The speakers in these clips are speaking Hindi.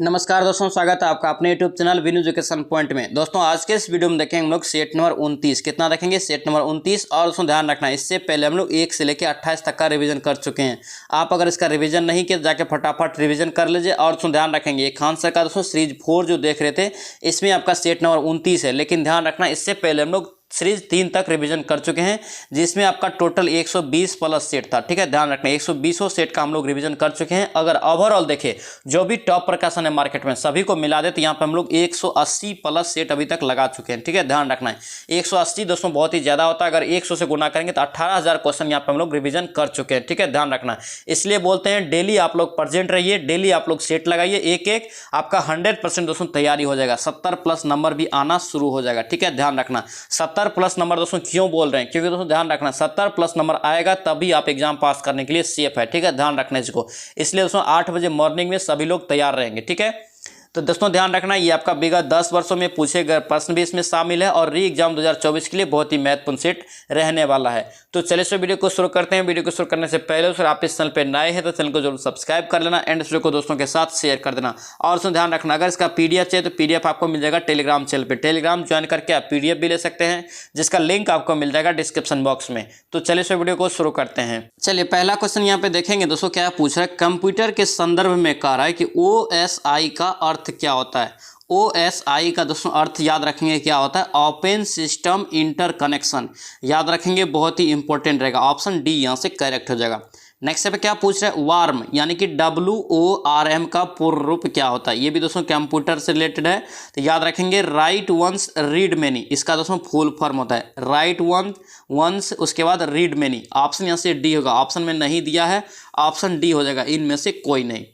नमस्कार दोस्तों, स्वागत है आपका अपने YouTube channel win education point में। दोस्तों आज के इस वीडियो में देखेंगे हम लोग सेट नंबर 29 कितना देखेंगे, सेट नंबर 29। और दोस्तों ध्यान रखना, इससे पहले हम लोग 1 से लेकर 28 तक का रिवीजन कर चुके हैं। आप अगर इसका रिवीजन नहीं किए जाके फटाफट रिवीजन कर लीजिए। और दोस्तों ध्यान रखेंगे, खान सर का दोस्तों सीरीज 4 जो देख रहे थे, इसमें आपका सेट नंबर 29 है। लेकिन ध्यान रखना, इससे पहले हम लोग सीरीज 3 तक रिवीजन कर चुके हैं, जिसमें आपका टोटल 120 प्लस सेट था। ठीक है, ध्यान रखना 120 सेट का हम लोग रिवीजन कर चुके हैं। अगर ओवरऑल देखें जो भी टॉप प्रकाशन है मार्केट में सभी को मिला दे तो यहाँ पे हम लोग 180 प्लस सेट अभी तक लगा चुके हैं। ठीक है, ध्यान रखना है 180 दोस्तों बहुत ही ज़्यादा होता है। अगर 100 से गुना करेंगे तो 18,000 क्वेश्चन यहाँ पे हम लोग रिवीजन कर चुके हैं। ठीक है, ध्यान रखना, इसलिए बोलते हैं डेली आप लोग प्रेजेंट रहिए, डेली आप लोग सेट लगाइए, एक एक आपका 100% दोस्तों तैयारी हो जाएगा। 70 प्लस नंबर भी आना शुरू हो जाएगा। ठीक है, ध्यान रखना 70 प्लस नंबर दोस्तों क्यों बोल रहे हैं, क्योंकि दोस्तों ध्यान रखना 70 प्लस नंबर आएगा तभी आप एग्जाम पास करने के लिए सेफ है। ठीक है, ध्यान रखना इसको, इसलिए दोस्तों 8 बजे मॉर्निंग में सभी लोग तैयार रहेंगे। ठीक है, तो दोस्तों ध्यान रखना, ये आपका विगत 10 वर्षों में पूछे गए प्रश्न भी इसमें शामिल है और री एग्जाम 2024 के लिए बहुत ही महत्वपूर्ण सेट रहने वाला है। तो चलिए सर वीडियो को शुरू करते हैं। वीडियो को शुरू करने से पहले सर आप इस चैनल पर नए हैं तो चैनल को जरूर सब्सक्राइब कर लेना एंड इस वीडियो को दोस्तों के साथ शेयर कर देना। और दोस्तों ध्यान रखना, अगर इसका पीडीएफ चाहिए तो पीडीएफ आपको मिल जाएगा टेलीग्राम चैनल पर। टेलीग्राम ज्वाइन करके आप पीडीएफ भी ले सकते हैं, जिसका लिंक आपको मिल जाएगा डिस्क्रिप्शन बॉक्स में। तो चलिए सर वीडियो को शुरू करते हैं। चलिए पहला क्वेश्चन यहाँ पे देखेंगे दोस्तों, क्या पूछ रहा है, कंप्यूटर के संदर्भ में कह रहा है कि OSI का अर्थ क्या होता है। OSI का दोस्तों अर्थ याद रखेंगे क्या होता है, ओपन सिस्टम इंटरकनेक्शन। याद रखेंगे, बहुत ही इंपॉर्टेंट रहेगा। ऑप्शन डी यहाँ से करेक्ट हो जाएगा। नेक्स्ट पे क्या पूछ रहे हैं, वार्म यानी कि WORM का पूर्ण रूप क्या होता है। ये भी दोस्तों कंप्यूटर से रिलेटेड है, तो याद रखेंगे राइट वंस रीड मेनी, इसका दोस्तों फुल फॉर्म होता है राइट वंस उसके बाद रीड मेनी। ऑप्शन यहाँ से डी होगा, ऑप्शन में नहीं दिया है, ऑप्शन डी हो जाएगा, इनमें से कोई नहीं।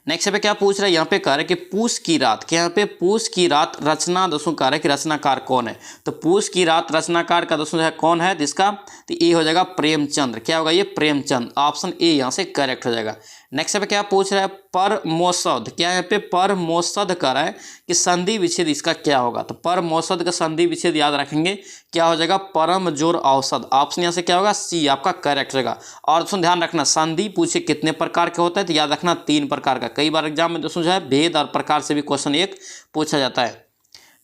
नेक्स्ट पे क्या पूछ रहा है, यहाँ पे कह रहा है कि पूस की रात, क्या यहाँ पे पूस की रात रचना दोस्तों कह रहा है कि रचनाकार कौन है। तो पूस की रात रचनाकार का दोस्तों है कौन है, जिसका तो ये हो जाएगा प्रेमचंद्र। क्या होगा ये, प्रेमचंद। ऑप्शन ए यहाँ से करेक्ट हो जाएगा। नेक्स्ट पे क्या पूछ रहा है, परमोषध, क्या यहाँ पे परमोषध कर रहा है कि संधि विच्छेद इसका क्या होगा। तो परमोषध का संधि विच्छेद याद रखेंगे क्या हो जाएगा, परम जोर औषध। ऑप्शन यहाँ से क्या होगा, सी आपका करेक्ट होगा। और दोस्तों ध्यान रखना, संधि पूछे कितने प्रकार के होता है, तो याद रखना 3 प्रकार का। कई बार एग्जाम में दोस्तों जो है भेद और प्रकार से भी क्वेश्चन एक पूछा जाता है।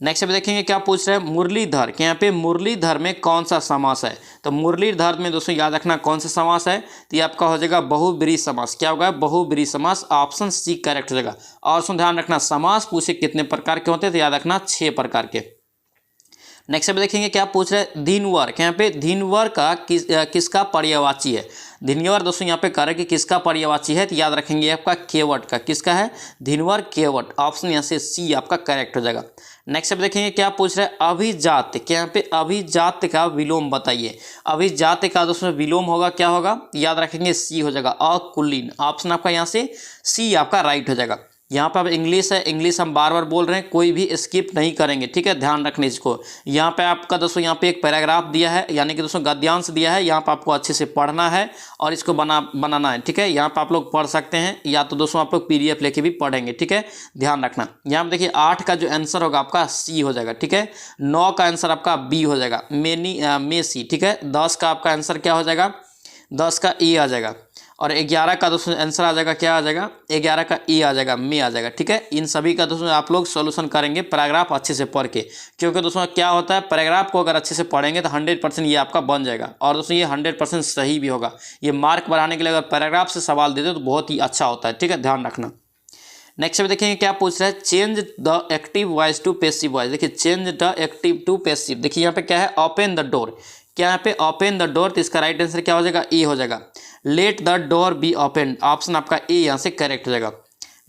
नेक्स्ट पे देखेंगे क्या पूछ रहे हैं, मुरलीधर, कि यहाँ पे मुरलीधर में कौन सा समास है। तो मुरलीधर में दोस्तों याद रखना कौन सा समास है, तो ये आपका हो जाएगा बहुब्रीहि समास। क्या होगा, बहुब्रीहि समास। ऑप्शन सी करेक्ट हो जाएगा। और दोस्तों ध्यान रखना, समास पूछे कितने प्रकार के होते हैं, तो याद रखना 6 प्रकार के। नेक्स्ट पे देखेंगे क्या पूछ रहे हैं, धीनवर, यहाँ पे धीनवर का किसका पर्यायवाची है। धीनवर दोस्तों यहाँ पे कह रहे हैं कि किसका पर्यायवाची है, तो याद रखेंगे आपका केवट का। किसका है, धीनवर केवट। ऑप्शन यहाँ से सी आपका करेक्ट हो जाएगा। नेक्स्ट पे देखेंगे क्या पूछ रहे हैं, अभिजात, क्या यहाँ पे अभिजात का विलोम बताइए। अभिजात का दोस्तों विलोम होगा क्या होगा, याद रखेंगे सी हो जाएगा, अकुलीन। ऑप्शन आपका यहाँ से सी आपका राइट हो जाएगा। यहाँ पे अब इंग्लिश है, इंग्लिश हम बार बार बोल रहे हैं, कोई भी स्किप नहीं करेंगे। ठीक है, ध्यान रखने इसको। यहाँ पे आपका दोस्तों यहाँ पे एक पैराग्राफ दिया है, यानी कि दोस्तों गद्यांश दिया है, यहाँ पे आपको अच्छे से पढ़ना है और इसको बनाना है। ठीक है, यहाँ पे आप लोग पढ़ सकते हैं या तो दोस्तों आप लोग PDF लेके भी पढ़ेंगे। ठीक है, ध्यान रखना। यहाँ पे देखिए 8 का जो आंसर होगा आपका सी हो जाएगा। ठीक है, 9 का आंसर आपका बी हो जाएगा, मेसी। ठीक है, 10 का आपका आंसर क्या हो जाएगा, 10 का ए आ जाएगा। और 11 का दोस्तों आंसर आ जाएगा, क्या आ जाएगा, 11 का ए आ जाएगा, में आ जाएगा। ठीक है, इन सभी का दोस्तों आप लोग सॉल्यूशन करेंगे पैराग्राफ अच्छे से पढ़ के, क्योंकि दोस्तों क्या होता है, पैराग्राफ को अगर अच्छे से पढ़ेंगे तो 100% ये आपका बन जाएगा। और दोस्तों ये 100% सही भी होगा। ये मार्क बढ़ाने के लिए अगर पैराग्राफ से सवाल देते तो बहुत ही अच्छा होता है। ठीक है, ध्यान रखना। नेक्स्ट पे देखेंगे क्या पूछ रहा है, change the active voice to passive voice. देखिए change the active to passive, देखिए यहाँ पे क्या है, ओपन द डोर। क्या यहाँ पे ओपन द डोर, तो इसका राइट आंसर क्या हो जाएगा, ए हो जाएगा। Let the door be open. Option आपका ए यहाँ से करेक्ट हो जाएगा।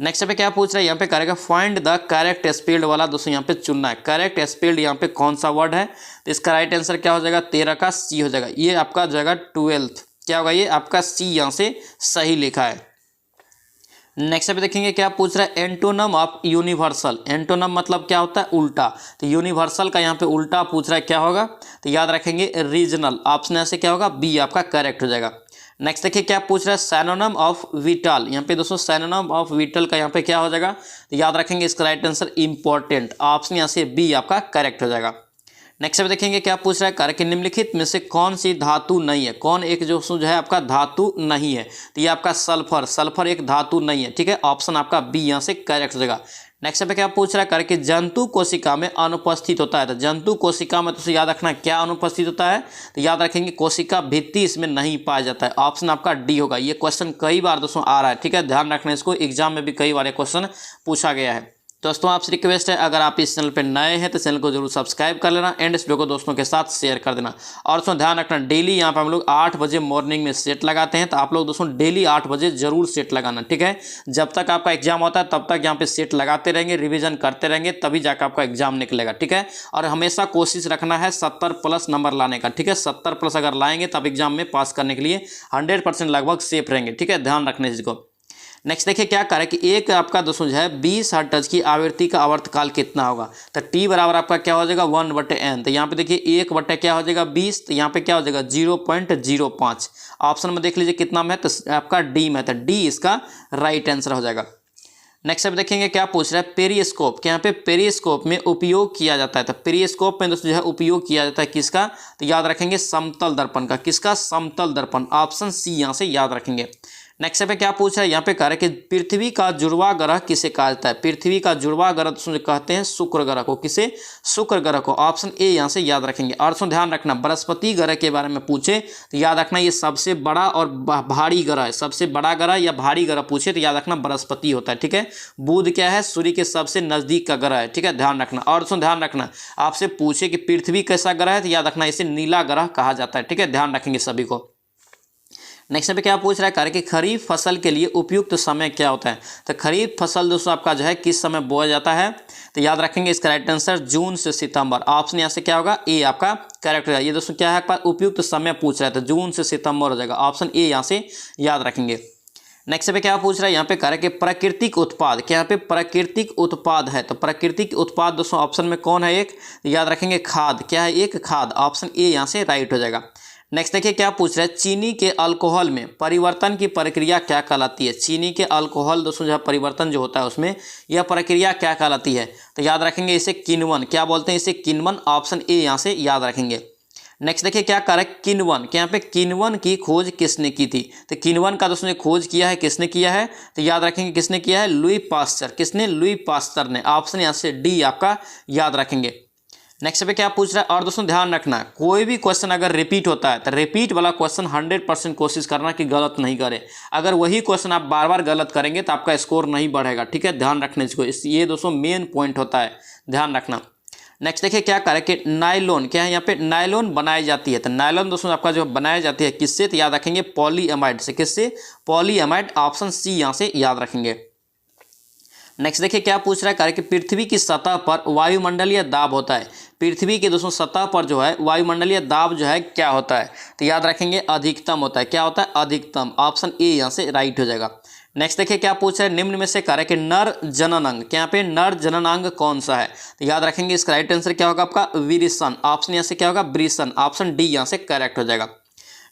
नेक्स्ट पे क्या पूछ रहा है, यहाँ पे करेगा फाइंड द करेक्ट स्पेल्ड वाला दोस्तों यहाँ पे चुनना है। करेक्ट स्पेल्ड यहाँ पे कौन सा वर्ड है, तो इसका राइट आंसर क्या हो जाएगा, 13 का सी हो जाएगा। ये आपका जाएगा 12th। क्या होगा, ये आपका सी यहाँ से सही लिखा है। नेक्स्ट पे देखेंगे क्या पूछ रहा है, एंटोनम ऑफ यूनिवर्सल। एंटोनम मतलब क्या होता है, उल्टा। तो यूनिवर्सल का यहाँ पे उल्टा पूछ रहा है, क्या होगा, तो याद रखेंगे रीजनल। ऑप्शन ऐसे क्या होगा, बी आपका करेक्ट हो जाएगा। नेक्स्ट देखिए क्या पूछ रहा है, सैनोनिम ऑफ विटल। यहाँ पे दोस्तों सैनोनिम ऑफ विटल का यहाँ पे क्या हो जाएगा, तो याद रखेंगे इसका राइट आंसर इंपॉर्टेंट। ऑप्शन यहाँ से बी आपका करेक्ट हो जाएगा। नेक्स्ट पे देखेंगे क्या पूछ रहा है, कार्य कि निम्नलिखित में से कौन सी धातु नहीं है, कौन एक जो है आपका धातु नहीं है, तो ये आपका सल्फर, सल्फर एक धातु नहीं है, ठीक है, ऑप्शन आपका बी यहाँ से करेक्ट हो जाएगा। नेक्स्ट पे क्या पूछ रहा है, कार्य कि जंतु कोशिका में अनुपस्थित होता है, तो जंतु कोशिका में तो याद रखना क्या अनुपस्थित होता है, तो याद रखेंगे कोशिका भित्ति इसमें नहीं पाया जाता है, ऑप्शन आपका डी होगा। ये क्वेश्चन कई बार दोस्तों आ रहा है, ठीक है, ध्यान रखना इसको, एग्जाम में भी कई बार ये क्वेश्चन पूछा गया है। दोस्तों आपसे रिक्वेस्ट है, अगर आप इस चैनल पर नए हैं तो चैनल को जरूर सब्सक्राइब कर लेना एंड इस वीडियो को दोस्तों के साथ शेयर कर देना। और दोस्तों ध्यान रखना, डेली यहाँ पर हम लोग 8 बजे मॉर्निंग में सेट लगाते हैं, तो आप लोग दोस्तों डेली 8 बजे जरूर सेट लगाना, ठीक है। जब तक आपका एग्जाम होता है तब तक यहाँ पे सेट लगाते रहेंगे, रिविजन करते रहेंगे, तभी जाकर आपका एग्जाम निकलेगा, ठीक है। और हमेशा कोशिश रखना है 70+ नंबर लाने का, ठीक है, 70+ अगर लाएंगे तब एग्जाम में पास करने के लिए 100% लगभग सेफ रहेंगे, ठीक है, ध्यान रखने इसको। नेक्स्ट देखिए क्या करे कि एक आपका दोस्तों जो है 20 हर्ट्ज की आवृत्ति का आवर्तकाल कितना होगा, तो टी बराबर आपका क्या हो जाएगा 1/n, तो यहाँ पे देखिए 1 क्या हो जाएगा 20, तो यहाँ पे क्या हो जाएगा 0.05, ऑप्शन में देख लीजिए कितना में है, तो आपका डी में है, तो डी इसका राइट आंसर हो जाएगा। नेक्स्ट अब देखेंगे क्या पूछ रहा है, पेरिस्कोप, क्या यहाँ पे पेरिस्कोप में उपयोग किया जाता है, तो पेरिस्कोप में दोस्तों जो है उपयोग किया जाता है किसका, तो याद रखेंगे समतल दर्पण का, किसका, समतल दर्पण, ऑप्शन सी यहाँ से याद रखेंगे। नेक्स्ट पे क्या पूछा है, यहाँ पे कह रहा है कि पृथ्वी का जुड़वा ग्रह किसे कहा जाता है, पृथ्वी का जुड़वा ग्रह दोस्तों कहते हैं शुक्र ग्रह को, किसे, शुक्र ग्रह को, ऑप्शन ए यहाँ से याद रखेंगे। और दोस्तों ध्यान रखना, बृहस्पति ग्रह के बारे में पूछे तो याद रखना ये सबसे बड़ा और भारी ग्रह है, सबसे बड़ा ग्रह या भारी ग्रह पूछे तो याद रखना बृहस्पति होता है, ठीक है। बुध क्या है, सूर्य के सबसे नजदीक का ग्रह है, ठीक है, ध्यान रखना। और दोस्तों ध्यान रखना, आपसे पूछे कि पृथ्वी कैसा ग्रह है तो याद रखना इसे नीला ग्रह कहा जाता है, ठीक है, ध्यान रखेंगे सभी को। नेक्स्ट पे क्या पूछ रहा है, कार्य कि खरीफ फसल के लिए उपयुक्त समय क्या होता है, तो खरीफ फसल दोस्तों आपका जो है किस समय बोया जाता है, तो याद रखेंगे इसका राइट आंसर जून से सितंबर, ऑप्शन यहाँ से क्या होगा ए आपका करेक्ट होगा। ये दोस्तों क्या है आपका उपयुक्त समय पूछ रहा है, तो जून से सितंबर हो जाएगा, ऑप्शन ए यहाँ से याद रखेंगे। नेक्स्ट पे क्या पूछ रहा है, यहाँ पे कार्य कि प्राकृतिक उत्पाद, क्या यहाँ पे प्राकृतिक उत्पाद है, तो प्राकृतिक उत्पाद दोस्तों ऑप्शन में कौन है एक, याद रखेंगे खाद, क्या है एक खाद, ऑप्शन ए यहाँ से राइट हो जाएगा। नेक्स्ट देखिए क्या पूछ रहा है, चीनी के अल्कोहल में परिवर्तन की प्रक्रिया क्या कहलाती है, चीनी के अल्कोहल दोस्तों जो है परिवर्तन जो होता है उसमें यह प्रक्रिया क्या कहलाती है, तो याद रखेंगे इसे किण्वन, क्या बोलते हैं इसे किण्वन, ऑप्शन ए यहाँ से याद रखेंगे। नेक्स्ट देखिए क्या कर रहा है, किण्वन, क्या यहाँ पे किण्वन की खोज किसने की थी, तो किण्वन का दोस्तों ने खोज किया है, किसने किया है, तो याद रखेंगे किसने किया है, लुई पास्चर, किसने, लुई पास्चर ने, ऑप्शन यहाँ से डी आपका याद रखेंगे। नेक्स्ट पे क्या पूछ रहा है, और दोस्तों ध्यान रखना कोई भी क्वेश्चन अगर रिपीट होता है तो रिपीट वाला क्वेश्चन 100% कोशिश करना कि गलत नहीं करें, अगर वही क्वेश्चन आप बार बार गलत करेंगे तो आपका स्कोर नहीं बढ़ेगा, ठीक है, ध्यान रखने इसको, ये दोस्तों मेन पॉइंट होता है, ध्यान रखना। नेक्स्ट देखिए क्या करें कि नायलॉन, क्या है यहाँ पे नायलॉन बनाई जाती है, तो नायलॉन दोस्तों आपका जो बनाई जाती है किससे, तो याद रखेंगे पॉलीएमाइड से, किससे, पॉलीएमाइड, ऑप्शन सी यहाँ से याद रखेंगे। नेक्स्ट देखिए क्या पूछ रहा है, कार्य कि पृथ्वी की सतह पर वायुमंडलीय दाब होता है, पृथ्वी के दोस्तों सतह पर जो है वायुमंडलीय दाब जो है क्या होता है, तो याद रखेंगे अधिकतम होता है, क्या होता है, अधिकतम, ऑप्शन ए यहाँ से राइट हो जाएगा। नेक्स्ट देखिए क्या पूछ रहा है, निम्न में से कार्य कि नर जननांग, क्या यहाँ पे नर जननांग कौन सा है, तो याद रखेंगे इसका राइट आंसर क्या होगा आपका विरिसन, ऑप्शन यहाँ से क्या होगा ब्रिसन, ऑप्शन डी यहाँ से करेक्ट हो जाएगा।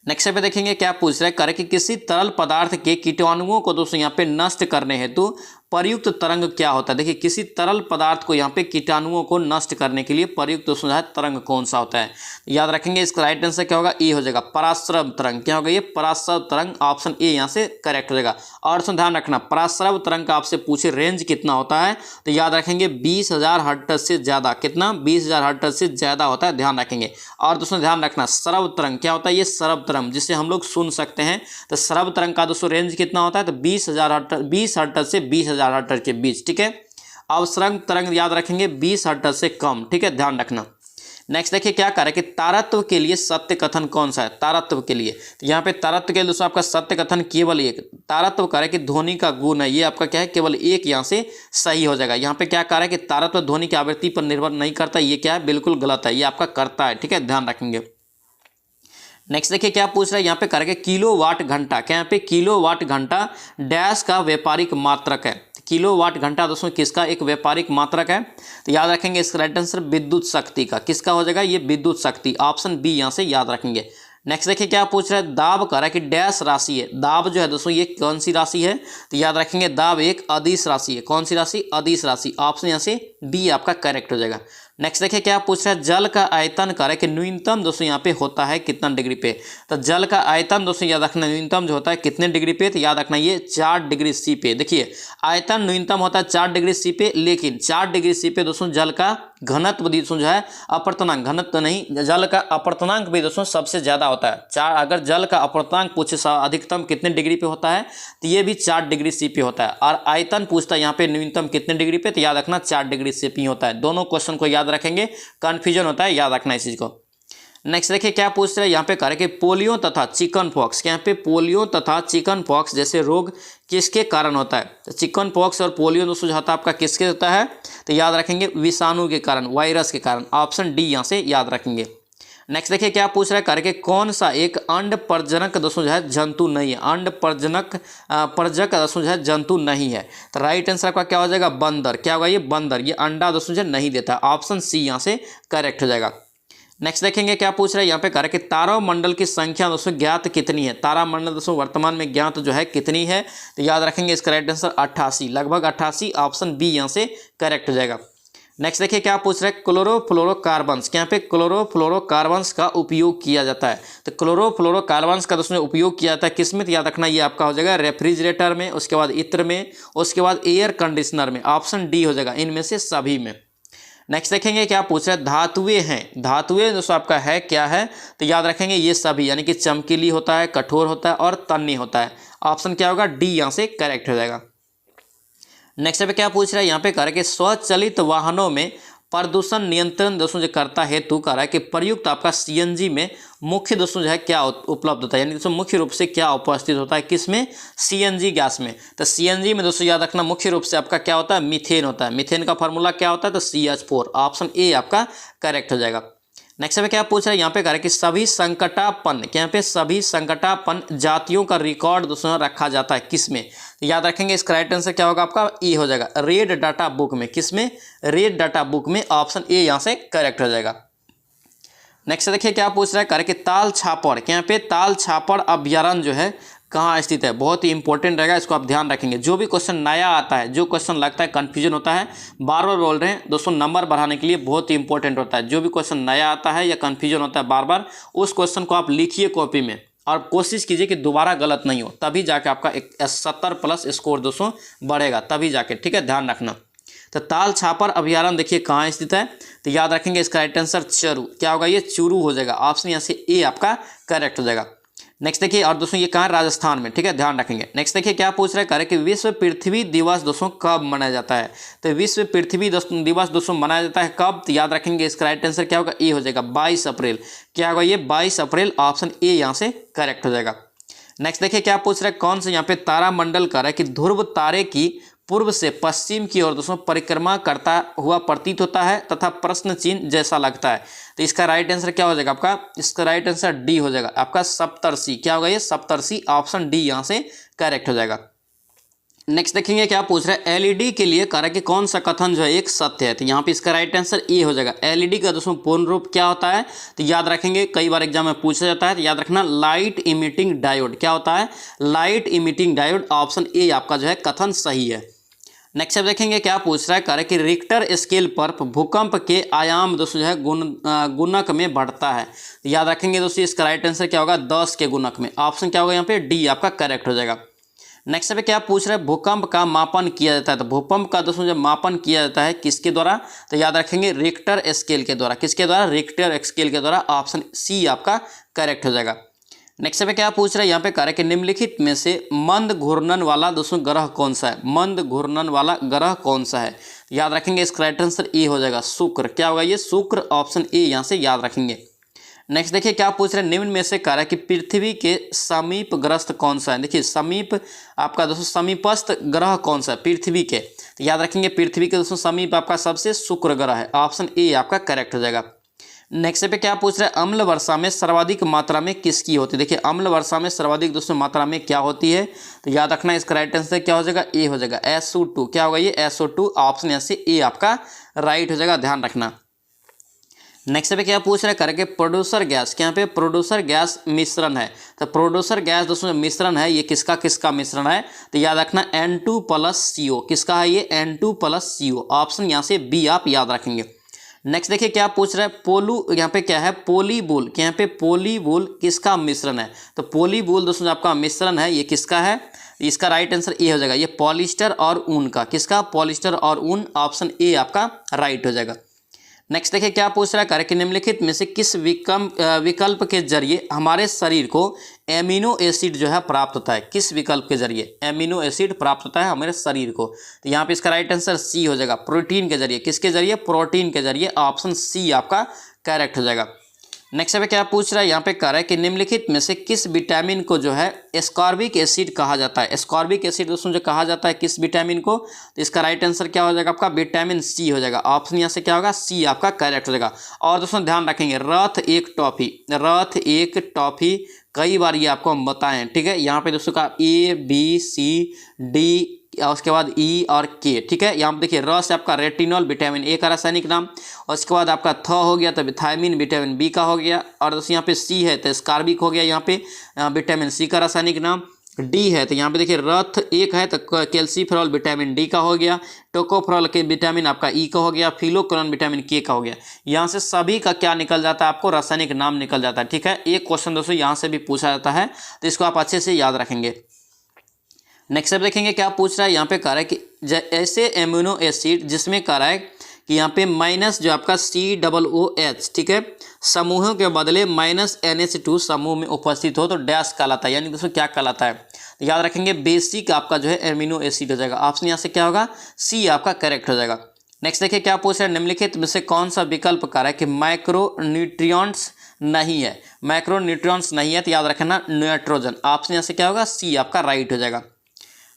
नेक्स्ट पे देखेंगे क्या पूछ रहा है, कार्य कि किसी तरल पदार्थ के कीटाणुओं को दोस्तों यहाँ पे नष्ट करने हेतु प्रयुक्त तरंग क्या होता है, देखिए किसी तरल पदार्थ को यहाँ पे कीटाणुओं को नष्ट करने के लिए प्रयुक्त दोस्तों है तरंग कौन सा होता है, याद रखेंगे इसका राइट आंसर क्या होगा, ए हो जाएगा पराश्रव तरंग, क्या होगा ये पराश्रव तरंग, ऑप्शन ए यहाँ से करेक्ट हो जाएगा। और ध्यान रखना पराश्रव तरंग का आपसे पूछे रेंज कितना होता है, तो याद रखेंगे 20,000 हर्ट्ज से ज्यादा, कितना 20,000 हर्ट्ज से ज्यादा होता है, ध्यान रखेंगे। और दोस्तों ध्यान रखना श्रव तरंग क्या होता है, ये श्रव तरंग जिसे हम लोग सुन सकते हैं, तो श्रव तरंग का दोस्तों रेंज कितना होता है, तो 20,000 हर्ट्ज, 20 हर्ट्ज से 20,000 हर्ट्ज के बीच, ठीक है। अवसरंग तरंग याद रखेंगे 20 हर्ट्ज से कम, ठीक है, ध्यान रखना। नेक्स्ट देखिए क्या करें कि तारत्व के लिए सत्य कथन कौन सा है, तारत्व के लिए, तो यहाँ पे तारत्व के लिए दोस्तों आपका सत्य कथन केवल एक, तारत्व करें कि ध्वनि का गुण है, ये आपका क्या है केवल एक यहाँ से सही हो जाएगा। यहाँ पे क्या करें कि तारत्व ध्वनि की आवृत्ति पर निर्भर नहीं करता, ये क्या है बिल्कुल गलत है, ये आपका करता है, ठीक है, ध्यान रखेंगे। नेक्स्ट देखिए क्या पूछ रहा है, यहाँ पे करेंगे किलोवाट घंटा, क्या यहाँ पे किलोवाट घंटा डैश का व्यापारिक मात्रक है, किलोवाट घंटा दोस्तों किसका एक व्यापारिक मात्रक है, तो याद रखेंगे इसका राइट आंसर विद्युत शक्ति का, किसका हो जाएगा ये विद्युत शक्ति, ऑप्शन बी यहाँ से याद रखेंगे। नेक्स्ट देखिए क्या पूछ रहा है, दाब कर रहा है कि डैश राशि है, दाब जो है दोस्तों ये कौन सी राशि है, तो याद रखेंगे दाब एक अदिश राशि है, कौन सी राशि, अदिश राशि, ऑप्शन यहाँ से बी आपका करेक्ट हो जाएगा। नेक्स्ट देखिए क्या पूछ रहा है, जल का आयतन कार्य कि न्यूनतम दोस्तों यहाँ पे होता है कितना डिग्री पे। तो जल का आयतन दोस्तों याद रखना न्यूनतम जो होता है कितने डिग्री पे, तो याद रखना ये 4 डिग्री सी पे। देखिए आयतन न्यूनतम होता है 4 डिग्री सी पे, लेकिन 4 डिग्री सी पे दोस्तों जल का घनत्व दोस्तों जो है अपर्तनांक, घनत्व नहीं, जल का अपर्तनांक भी दोस्तों सबसे ज्यादा होता है 4। अगर जल का अपर्तनांक पूछे अधिकतम कितने डिग्री पे होता है, तो ये भी 4 डिग्री सी पे होता है। और आयतन पूछता है यहाँ पे न्यूनतम कितने डिग्री पे, तो याद रखना 4 डिग्री सी पे होता है। दोनों क्वेश्चन को याद रखेंगे, कंफ्यूजन होता है, याद रखना इस चीज को। नेक्स्ट देखिए क्या पूछ रहे हैं यहाँ पे कह रहे कि पोलियो तथा चिकन पॉक्स, यहाँ पे पोलियो तथा चिकन पॉक्स जैसे रोग किसके कारण होता है। तो चिकन पॉक्स और पोलियो दोस्तों जो होता है आपका किसके होता है, तो याद रखेंगे विषाणु के कारण, वायरस के कारण। ऑप्शन डी यहाँ से याद रखेंगे। नेक्स्ट देखिए क्या पूछ रहा है करके कौन सा एक अंड प्रजनक दोस्तों जो है जंतु नहीं है, अंड प्रजक दोस्तों जो है जंतु नहीं है। तो राइट आंसर आपका क्या हो जाएगा, बंदर। क्या होगा ये, बंदर। ये अंडा दोस्तों जो नहीं देता। ऑप्शन सी यहाँ से करेक्ट हो जाएगा। नेक्स्ट देखेंगे क्या पूछ रहे हैं यहाँ पे कह रहे कि तारामंडल की संख्या दोस्तों ज्ञात कितनी है। तारामंडल दोस्तों वर्तमान में ज्ञात जो है कितनी है, तो याद रखेंगे इसका राइट आंसर 88, लगभग 88। ऑप्शन बी यहाँ से करेक्ट हो जाएगा। नेक्स्ट देखिए क्या पूछ रहे हैं, क्लोरोफ्लोरोकार्बन्स, यहाँ पे क्लोरोफ्लोरोकार्बन्स का उपयोग किया जाता है। तो क्लोरोफ्लोरोकार्बन्स का दोस्तों उपयोग किया जाता है किस में, तो याद रखना ये आपका हो जाएगा रेफ्रिजरेटर में, उसके बाद इत्र में, उसके बाद एयर कंडीशनर में। ऑप्शन डी हो जाएगा इनमें से सभी में। नेक्स्ट देखेंगे क्या पूछ रहे हैं, धातुएं हैं। धातुएं दोस्तों आपका है क्या है, तो याद रखेंगे ये सभी, यानी कि चमकीली होता है, कठोर होता है और तन्य होता है। ऑप्शन क्या होगा, डी यहाँ से करेक्ट हो जाएगा। नेक्स्ट पे क्या पूछ रहा है यहाँ पे कह रहा है कि स्वचालित वाहनों में प्रदूषण नियंत्रण दोस्तों जो करता हेतु कह रहा है कि प्रयुक्त आपका सीएनजी में मुख्य दोस्तों जो है क्या उपलब्ध होता है, यानी दोस्तों मुख्य रूप से क्या उपस्थित होता है, किसमें, सीएनजी गैस में। तो सीएनजी में दोस्तों याद रखना मुख्य रूप से आपका क्या होता है, मीथेन होता है। मीथेन का फॉर्मूला क्या होता है, तो CH4। ऑप्शन ए आपका करेक्ट हो जाएगा। नेक्स्ट में क्या पूछ रहा है यहाँ पे कह रहा है कि सभी संकटापन्न, यहाँ पे सभी संकटापन्न जातियों का रिकॉर्ड दोस्तों रखा जाता है किसमें, तो याद रखेंगे इसका राइट आंसर क्या होगा आपका, ई हो जाएगा, रेड डाटा बुक में। किसमें, रेड डाटा बुक में। ऑप्शन ए यहाँ से करेक्ट हो जाएगा। नेक्स्ट देखिए क्या पूछ रहा है कह रहे कि ताल छापड़, यहाँ पे ताल छापड़ अभ्यारण्य जो है कहाँ स्थित है, बहुत ही इंपॉर्टेंट रहेगा, इसको आप ध्यान रखेंगे। जो भी क्वेश्चन नया आता है, जो क्वेश्चन लगता है कंफ्यूजन होता है, बार बार बोल रहे हैं दोस्तों, नंबर बढ़ाने के लिए बहुत ही इंपॉर्टेंट होता है। जो भी क्वेश्चन नया आता है या कंफ्यूजन होता है बार बार, उस क्वेश्चन को आप लिखिए कॉपी में और कोशिश कीजिए कि दोबारा गलत नहीं हो, तभी जाके आपका 70+ स्कोर दोस्तों बढ़ेगा, तभी जाके, ठीक है, ध्यान रखना। तो ताल छापर अभ्यारण्य देखिए कहाँ स्थित है, तो याद रखेंगे इसका राइट आंसर चूरू। क्या होगा, ये चूरू हो जाएगा। ऑप्शन यहाँ से ए आपका करेक्ट हो जाएगा। नेक्स्ट देखिए, और दोस्तों ये कहाँ, राजस्थान में, ठीक है, ध्यान रखेंगे। नेक्स्ट देखिए क्या पूछ रहे हैं, कह रहे कि विश्व पृथ्वी दिवस दोस्तों कब मनाया जाता है। तो विश्व पृथ्वी दिवस दोस्तों मनाया जाता है कब, तो याद रखेंगे इसका राइट आंसर क्या होगा, ए हो जाएगा, 22 अप्रैल। क्या होगा ये, 22 अप्रैल। ऑप्शन ए यहाँ से करेक्ट हो जाएगा। नेक्स्ट देखिए क्या पूछ रहे हैं, कौन से यहाँ पे तारामंडल कर रहा है कि ध्रुव तारे की पूर्व से पश्चिम की ओर दोस्तों परिक्रमा करता हुआ प्रतीत होता है तथा प्रश्न चिन्ह जैसा लगता है। तो इसका राइट आंसर क्या हो जाएगा आपका, इसका राइट आंसर डी हो जाएगा आपका, सप्तर्षि। क्या होगा ये, सप्तर्षि। ऑप्शन डी यहाँ से करेक्ट हो जाएगा। नेक्स्ट देखेंगे क्या पूछ रहा है, एलईडी के लिए कह रहा है कि कौन सा कथन जो है एक सत्य है। तो यहाँ पे इसका राइट आंसर ए हो जाएगा। एलईडी का दोस्तों पूर्ण रूप क्या होता है, तो याद रखेंगे, कई बार एग्जाम में पूछा जाता है, तो याद रखना लाइट इमिटिंग डायोड। क्या होता है, light emitting diode. Option A आपका जो है कथन सही है। नेक्स्ट अब देखेंगे क्या पूछ रहा है, कह रहा है कि रिक्टर स्केल पर भूकंप के आयाम दोस्तों जो है गुणक में बढ़ता है। याद रखेंगे दोस्तों इसका राइट आंसर क्या होगा, 10 के गुणक में। ऑप्शन क्या होगा यहाँ पे, डी आपका करेक्ट हो जाएगा। नेक्स्ट पे क्या पूछ रहे हैं, भूकंप का मापन किया जाता है। तो भूकंप का दोस्तों जब मापन किया जाता है किसके द्वारा, तो याद रखेंगे रिक्टर स्केल के द्वारा। किसके द्वारा, रिक्टर स्केल के द्वारा। ऑप्शन सी आपका करेक्ट हो जाएगा। नेक्स्ट पे क्या पूछ रहा है यहाँ पे, कह रहा है कि निम्नलिखित में से मंद घूर्णन वाला दोस्तों ग्रह कौन सा है। मंद घूर्णन वाला ग्रह कौन सा है, याद रखेंगे इसका राइट आंसर ए हो जाएगा, शुक्र। क्या होगा ये, शुक्र। ऑप्शन ए यहाँ से याद रखेंगे। नेक्स्ट देखिए क्या पूछ रहे हैं, निम्न में से कह रहा है कि पृथ्वी के समीपग्रस्त कौन सा है। देखिए समीप आपका दोस्तों समीपस्थ ग्रह कौन सा है पृथ्वी के, तो याद रखेंगे पृथ्वी के दोस्तों समीप आपका सबसे शुक्र ग्रह है। ऑप्शन ए आपका करेक्ट हो जाएगा। नेक्स्ट पे क्या पूछ रहे हैं, अम्ल वर्षा में सर्वाधिक मात्रा में किसकी होती है। देखिए अम्ल वर्षा में सर्वाधिक दोस्तों मात्रा में क्या होती है, तो याद रखना इसका राइट आंसर क्या हो जाएगा, ए हो जाएगा, SO2। क्या होगा ये, SO2। ऑप्शन यहाँ से ए आपका राइट हो जाएगा, ध्यान रखना। नेक्स्ट पे क्या पूछ रहे हैं, करके प्रोड्यूसर गैस, क्या यहाँ पे प्रोड्यूसर गैस मिश्रण है। तो प्रोड्यूसर गैस दोस्तों मिश्रण है, ये किसका किसका मिश्रण है, तो याद रखना N2 + CO। किसका है ये, N2 + CO। ऑप्शन यहाँ से बी आप याद रखेंगे। नेक्स्ट देखिए क्या पूछ रहा है, पोलू यहाँ पे क्या है, पोलीबूल, यहाँ पे पोलीबूल किसका मिश्रण है, तो पोलीबूल दोस्तों आपका मिश्रण है, ये किसका है, इसका राइट आंसर ए हो जाएगा, ये पॉलिस्टर और ऊन का, किसका, पॉलिस्टर और ऊन, ऑप्शन ए आपका राइट हो जाएगा। नेक्स्ट देखिए क्या पूछ रहा है, कार्य के निम्नलिखित में से किस विकल्प के जरिए हमारे शरीर को एमिनो एसिड जो है प्राप्त होता है, किस विकल्प के जरिए एमिनो एसिड प्राप्त होता है हमारे शरीर को, तो यहाँ पे इसका राइट आंसर सी हो जाएगा, प्रोटीन के जरिए, किसके जरिए, प्रोटीन के जरिए, ऑप्शन सी आपका करेक्ट हो जाएगा। नेक्स्ट पे क्या पूछ रहा है, यहाँ पे कह रहा है कि निम्नलिखित में से किस विटामिन को जो है एस्कॉर्बिक एसिड कहा जाता है, एस्कॉर्बिक एसिड दोस्तों जो कहा जाता है किस विटामिन को, तो इसका राइट आंसर क्या हो जाएगा आपका, विटामिन सी हो जाएगा, ऑप्शन यहाँ से क्या होगा, सी आपका करेक्ट हो जाएगा। और दोस्तों ध्यान रखेंगे, रथ एक टॉफी कई बार ये आपको हम बताएं, ठीक है, यहाँ पे दोस्तों का ABCD और उसके बाद ई और के, ठीक है, यहाँ पे देखिए र से आपका रेटिनॉल विटामिन ए का रासायनिक नाम, और उसके बाद आपका थ हो गया तो थायमिन विटामिन बी का हो गया, और दोस्तों यहाँ पे सी है तो स्कारबिक हो गया, यहाँ पे विटामिन सी का रासायनिक नाम, डी है तो यहाँ पे देखिए रथ एक है तो कैल्सीफेरॉल विटामिन डी का हो गया, टोकोफेरॉल के विटामिन आपका ई का हो गया, फिलोक्विनोन विटामिन के का हो गया। यहाँ से सभी का क्या निकल जाता है, आपको रासायनिक नाम निकल जाता है, ठीक है। एक क्वेश्चन दोस्तों यहाँ से भी पूछा जाता है तो इसको आप अच्छे से याद रखेंगे। नेक्स्ट अब देखेंगे क्या पूछ रहा है, यहाँ पे कह रहा है कि ऐसे एमिनो एसिड जिसमें कह रहा है कि यहाँ पे माइनस जो आपका COOH, ठीक है, समूहों के बदले -NH2 समूह में उपस्थित हो तो डैश कहलाता है, यानी दोस्तों क्या कहलाता है, तो याद रखेंगे बेसिक आपका जो है एमिनो एसिड हो जाएगा, ऑप्शन यहाँ से क्या होगा, सी आपका करेक्ट हो जाएगा। नेक्स्ट देखिए क्या पूछ रहा है, निम्नलिखित में से कौन सा विकल्प कह रहा है कि माइक्रोन्यूट्रिएंट्स नहीं है, माइक्रोन्यूट्रिएंट्स नहीं है, तो याद रखना नाइट्रोजन, ऑप्शन यहाँ से क्या होगा, सी आपका राइट हो जाएगा।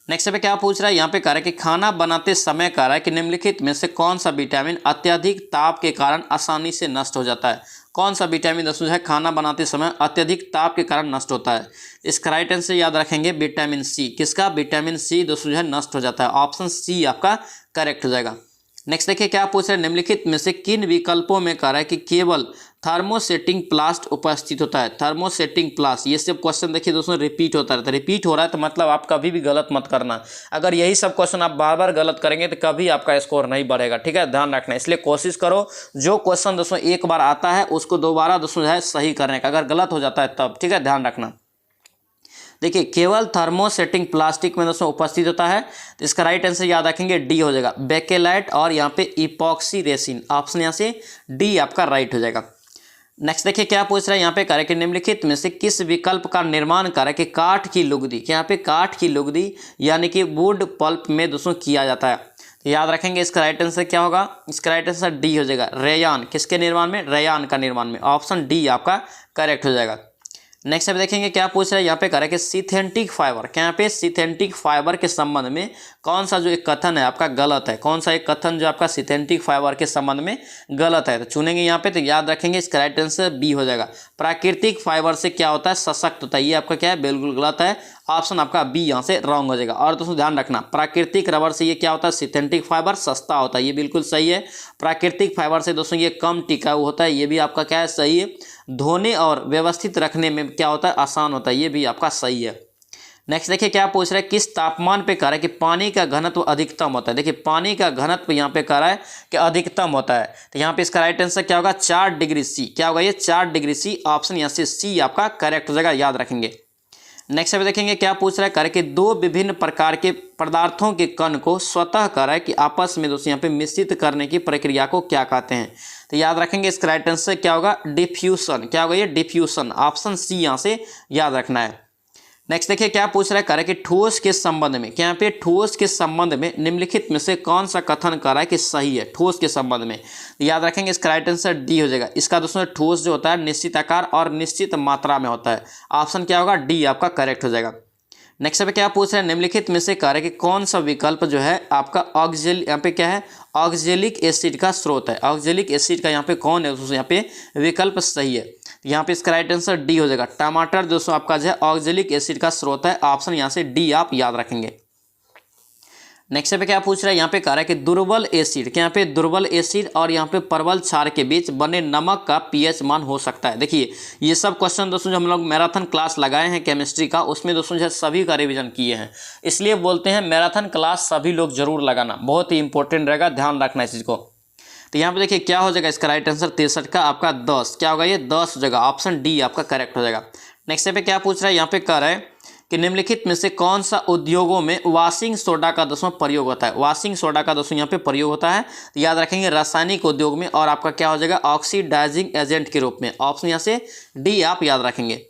नेक्स्ट पे क्या पूछ रहा है, यहाँ पे कह रहा है कि खाना बनाते समय कह रहा है कि निम्नलिखित में से कौन सा विटामिन अत्यधिक ताप के कारण आसानी से नष्ट हो जाता है, कौन सा विटामिन दोस्तों है खाना बनाते समय अत्यधिक ताप के कारण नष्ट होता है, इसका राइट आंसर याद रखेंगे विटामिन सी, किसका, विटामिन सी दोस्तों है नष्ट हो जाता है, ऑप्शन सी आपका करेक्ट हो जाएगा। नेक्स्ट देखिए क्या पूछ रहे हैं, निम्नलिखित में से किन विकल्पों में कह रहा है कि केवल थर्मोसेटिंग प्लास्ट उपस्थित होता है, थर्मोसेटिंग प्लास्ट, ये सब क्वेश्चन देखिए दोस्तों रिपीट होता रहता है, रिपीट हो रहा है तो मतलब आप कभी भी गलत मत करना, अगर यही सब क्वेश्चन आप बार बार गलत करेंगे तो कभी आपका स्कोर नहीं बढ़ेगा, ठीक है, ध्यान रखना। इसलिए कोशिश करो जो क्वेश्चन दोस्तों एक बार आता है उसको दोबारा दोस्तों है सही करने का, अगर गलत हो जाता है तब, ठीक है, ध्यान रखना। देखिए केवल थर्मोसेटिंग प्लास्टिक में दोस्तों उपस्थित होता है, तो इसका राइट आंसर याद रखेंगे डी हो जाएगा, बेकेलाइट और यहाँ पे इपॉक्सी रेसिन, ऑप्शन यहाँ से डी आपका राइट हो जाएगा। नेक्स्ट देखिए क्या पूछ रहा है, यहाँ पे कह रहा है कि निम्नलिखित में से किस विकल्प का निर्माण कर रहा है कि काठ की लुगदी, यहाँ पे काठ की लुगदी यानी कि वुड पल्प में दोस्तों किया जाता है, तो याद रखेंगे इसका राइट आंसर क्या होगा, इसका राइट आंसर डी हो जाएगा, रेयान, किसके निर्माण में, रेयान का निर्माण में, ऑप्शन डी आपका करेक्ट हो जाएगा। नेक्स्ट अब देखेंगे क्या पूछ रहा है, यहाँ पे कह रहा है कि सिंथेटिक फाइबर, क्या यहाँ पे सिंथेटिक फाइबर के संबंध में कौन सा जो एक कथन है आपका गलत है, कौन सा एक कथन जो आपका सिंथेटिक फाइबर के संबंध में गलत है, तो चुनेंगे यहाँ पे, तो याद रखेंगे इसका राइट आंसर बी हो जाएगा, प्राकृतिक फाइबर से क्या होता है, सशक्त होता है, ये आपका क्या है, बिल्कुल गलत है, ऑप्शन आपका बी यहाँ से रॉन्ग हो जाएगा। और दोस्तों ध्यान रखना प्राकृतिक रबर से ये क्या होता है, सिंथेटिक फाइबर सस्ता होता है, ये बिल्कुल सही है, प्राकृतिक फाइबर से दोस्तों ये कम टिकाऊ होता है, ये भी आपका क्या है, सही है, धोने और व्यवस्थित रखने में क्या होता है, आसान होता है, ये भी आपका सही है। नेक्स्ट देखिए क्या पूछ रहा है, किस तापमान पे कह रहा है कि पानी का घनत्व अधिकतम होता है, देखिए पानी का घनत्व यहाँ पे कह रहा है कि अधिकतम होता है, तो यहाँ पे इसका राइट आंसर क्या होगा, 4 डिग्री सी, क्या होगा ये 4 डिग्री सी, ऑप्शन यहाँ से सी आपका करेक्ट हो जाएगा, याद रखेंगे। नेक्स्ट पे देखेंगे क्या पूछ रहा है, कह रहा है कि दो विभिन्न प्रकार के पदार्थों के कण को स्वतः कह रहा है कि आपस में दोस्तों यहाँ पे मिश्रित करने की प्रक्रिया को क्या कहते हैं, तो याद रखेंगे इसका राइट आंसर क्या होगा, डिफ्यूजन, क्या होगा ये डिफ्यूजन, ऑप्शन सी यहाँ से याद रखना है। नेक्स्ट देखिए क्या पूछ रहा है, कह रहा है कि ठोस के संबंध में, क्या यहाँ पे ठोस के संबंध में निम्नलिखित में से कौन सा कथन कर रहा है कि सही है ठोस के संबंध में, याद रखेंगे इसका राइट आंसर डी हो जाएगा, इसका दोस्तों ठोस जो होता है निश्चित आकार और निश्चित मात्रा में होता है, ऑप्शन क्या होगा, डी आपका करेक्ट हो जाएगा। नेक्स्ट पे क्या पूछ रहे हैं, निम्नलिखित में से कह रहे हैं कि कौन सा विकल्प जो है आपका यहाँ पे क्या है, ऑक्जेलिक एसिड का स्रोत है, ऑक्जेलिक एसिड का यहाँ पे कौन है, यहाँ पे विकल्प सही है, यहाँ पे इसका राइट आंसर डी हो जाएगा, टमाटर दोस्तों आपका जो है ऑक्जेलिक एसिड का स्रोत है, ऑप्शन यहाँ से डी आप याद रखेंगे। नेक्स्ट पे क्या पूछ रहा है, यहाँ पे कह रहा है कि दुर्बल एसिड, क्या यहाँ पे दुर्बल एसिड और यहाँ पे परवल क्षार के बीच बने नमक का पीएच मान हो सकता है। देखिए ये सब क्वेश्चन दोस्तों जो हम लोग मैराथन क्लास लगाए हैं केमिस्ट्री का, उसमें दोस्तों जो है सभी का रिवीजन किए हैं, इसलिए बोलते हैं मैराथन क्लास सभी लोग जरूर लगाना, बहुत ही इंपॉर्टेंट रहेगा, ध्यान रखना इस चीज़ को। तो यहाँ पे देखिए क्या हो जाएगा, इसका राइट आंसर 63 का आपका 10, क्या होगा ये 10 हो जाएगा, ऑप्शन डी आपका करेक्ट हो जाएगा। नेक्स्ट पे क्या पूछ रहा है, यहाँ पे कह रहा है कि निम्नलिखित में से कौन सा उद्योगों में वॉशिंग सोडा का दोस्तों प्रयोग होता है। वॉशिंग सोडा का दोस्तों यहाँ पे प्रयोग होता है, तो याद रखेंगे रासायनिक उद्योग में, और आपका क्या हो जाएगा ऑक्सीडाइजिंग एजेंट के रूप में, ऑप्शन यहाँ से डी आप याद रखेंगे।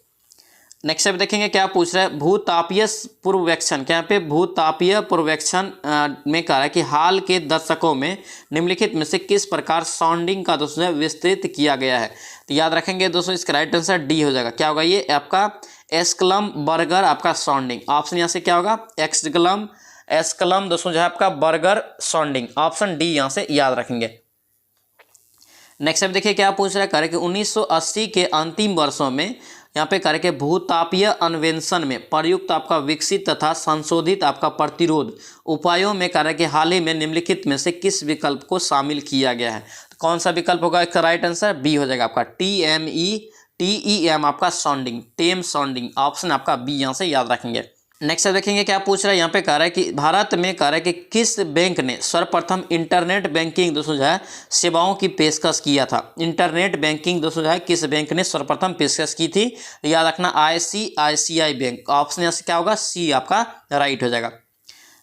नेक्स्ट स्टेप देखेंगे क्या पूछ रहा है, भूतापीय पूर्वेक्षण, क्या यहाँ पे भूतापीय पूर्वेक्षण में कह रहा है कि हाल के दशकों में निम्नलिखित में से किस प्रकार साउंडिंग का दोस्तों विस्तृत किया गया है। तो याद रखेंगे दोस्तों इसका राइट आंसर डी हो जाएगा, क्या होगा ये आपका एस्कलम बर्गर आपका साउंडिंग, ऑप्शन यहाँ से क्या होगा एस्कलम दोस्तों जो है आपका बर्गर साउंडिंग, ऑप्शन डी यहाँ से याद रखेंगे। नेक्स्ट स्टेप देखिए क्या पूछ रहा है, कह रहे कि 1980 के अंतिम वर्षों में यहाँ पे कह रहे कि भूतापीय अन्वेषण में प्रयुक्त आपका विकसित तथा संशोधित आपका प्रतिरोध उपायों में कह रहे कि हाल ही में निम्नलिखित में से किस विकल्प को शामिल किया गया है। तो कौन सा विकल्प होगा, इसका राइट आंसर बी हो जाएगा आपका TEM आपका साउंडिंग, टेम साउंडिंग, ऑप्शन आपका बी यहाँ से याद रखेंगे। नेक्स्ट देखेंगे क्या पूछ रहा है, यहाँ पे कह रहा है कि भारत में कह रहा है कि किस बैंक ने सर्वप्रथम इंटरनेट बैंकिंग दोस्तों जो है सेवाओं की पेशकश किया था। इंटरनेट बैंकिंग दोस्तों जो है किस बैंक ने सर्वप्रथम पेशकश की थी, याद रखना ICICI बैंक, ऑप्शन यहाँ से क्या होगा सी आपका राइट हो जाएगा।